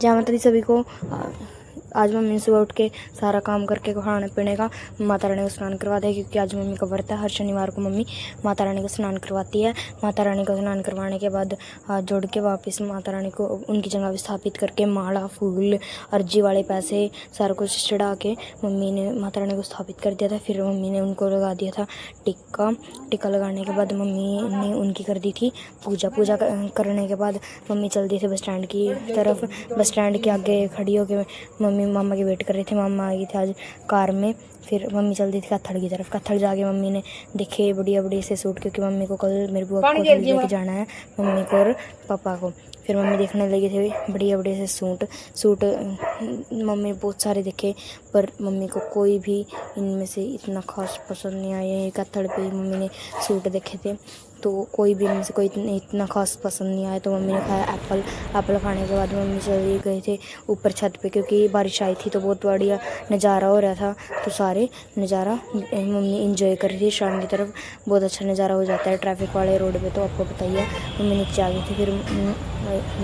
जय माता दी सभी को। आज मम्मी ने सुबह उठ के सारा काम करके खाने पीने का माता रानी को स्नान करवा दिया, क्योंकि आज मम्मी का व्रत है। हर शनिवार को मम्मी माता रानी को स्नान करवाती है। माता रानी को स्नान करवाने के बाद हाथ जोड़ के वापस माता रानी को उनकी जगह स्थापित करके माला, फूल, अर्जी वाले पैसे सारा कुछ चढ़ा के मम्मी ने माता रानी को स्थापित कर दिया था। फिर मम्मी ने उनको लगा दिया था टिक्का लगाने के बाद मम्मी ने उनकी कर दी थी पूजा करने के बाद मम्मी चल दी थी बस स्टैंड की तरफ। बस स्टैंड के आगे खड़ी होकर मम्मी मामा की वेट कर रही थी। मामा आई थी आज कार में। फिर मम्मी चल दी थी कत्थड़ की तरफ। कत्थड़ जाके मम्मी ने देखे बढ़िया से सूट, क्योंकि मम्मी को कल मेरी बुआ को लेके जाना है, मम्मी को और पापा को। फिर मम्मी देखने लगी थी बढ़िया से सूट मम्मी बहुत सारे देखे, पर मम्मी को कोई भी इनमें से इतना खास पसंद नहीं आया। कत्थड़ पे मम्मी ने सूट देखे थे तो कोई भी इनमें से कोई इतना खास पसंद नहीं आया, तो मम्मी ने खाया एप्पल खाने के बाद मम्मी चले गए थे ऊपर छत पे, क्योंकि बारिश आई थी तो बहुत बढ़िया नज़ारा हो रहा था। तो सारे नज़ारा मम्मी इंजॉय कर रही थी। शाम की तरफ बहुत अच्छा नज़ारा हो जाता है ट्रैफिक वाले रोड पे, तो आपको बताइए। मम्मी नीचे आ गई थी। फिर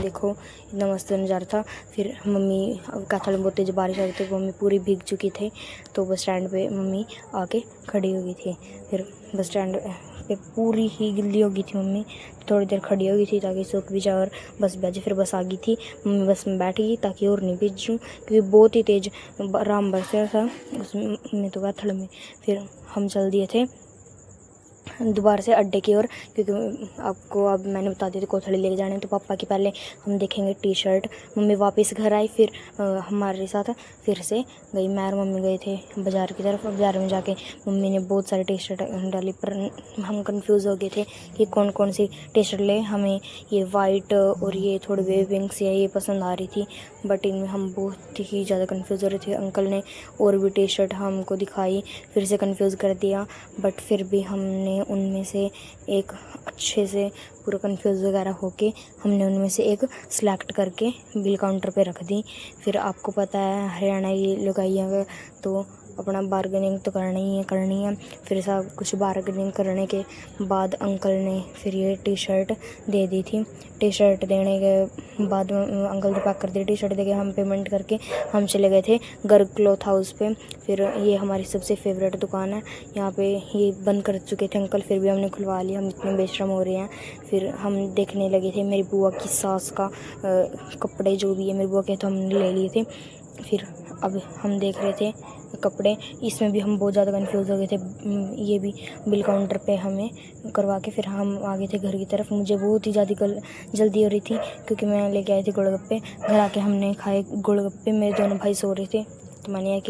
देखो इतना मस्त नज़ारा था। फिर मम्मी कत्थड़ में बहुत तेज बारिश आ रही थी, मम्मी पूरी भीग चुकी थी, तो बस स्टैंड पे मम्मी आके खड़ी हो गई थी। फिर बस स्टैंड पे पूरी ही गिल्ली हो गई थी मम्मी, थोड़ी देर खड़ी हो गई थी ताकि सूख भी जाए और बस बजे। फिर बस आ गई थी, मम्मी बस में बैठ गई ताकि और नहीं भीजूँ, क्योंकि बहुत ही तेज़ राम बरस रहा था उसमें तो कत्थड़ में। फिर हम चल दिए थे दोबारा से अड्डे की ओर, क्योंकि आपको अब मैंने बता दिया था कोथड़ी लेके जाने। तो पापा की पहले हम देखेंगे टी शर्ट। मम्मी वापस घर आई, फिर हमारे साथ फिर से गई। मैं और मम्मी गए थे बाज़ार की तरफ। बाज़ार में जाके मम्मी ने बहुत सारी टी शर्ट डाली, पर हम कंफ्यूज हो गए थे कि कौन सी टी शर्ट ले। हमें ये वाइट और ये थोड़ी बेबी पिंक सी ये पसंद आ रही थी, बट इनमें हम बहुत ही ज़्यादा कन्फ्यूज़ हो रहे थे। अंकल ने और भी टी शर्ट हमको दिखाई, फिर से कन्फ्यूज़ कर दिया, बट फिर भी हमने उनमें से एक अच्छे से पूरा कंफ्यूज वगैरह होके हमने उनमें से एक सिलेक्ट करके बिल काउंटर पे रख दी। फिर आपको पता है हरियाणा की लुगाइयाँ का तो अपना बार्गेनिंग तो करनी है। फिर सब कुछ बार्गेनिंग करने के बाद अंकल ने फिर ये टी शर्ट दे दी थी। टी शर्ट देने के बाद अंकल ने पैक कर दी टी शर्ट देके हम पेमेंट करके हम चले गए थे गर्ग क्लॉथ हाउस पे। फिर ये हमारी सबसे फेवरेट दुकान है। यहाँ पे ये बंद कर चुके थे अंकल, फिर भी हमने खुलवा लिया, हम इतने बेशरम हो रहे हैं। फिर हम देखने लगे थे मेरी बुआ की सास का कपड़े जो भी है मेरी बुआ के, तो हमने ले लिए थे। फिर अब हम देख रहे थे कपड़े, इसमें भी हम बहुत ज़्यादा कंफ्यूज हो गए थे। ये भी बिल काउंटर पे हमें करवा के फिर हम आ गए थे घर की तरफ। मुझे बहुत ही ज़्यादा जल्दी हो रही थी, क्योंकि मैं लेके आई थी गोलगप्पे। घर आके हमने खाए गोलगप्पे। मेरे दोनों भाई सो रहे थे, तो मैंने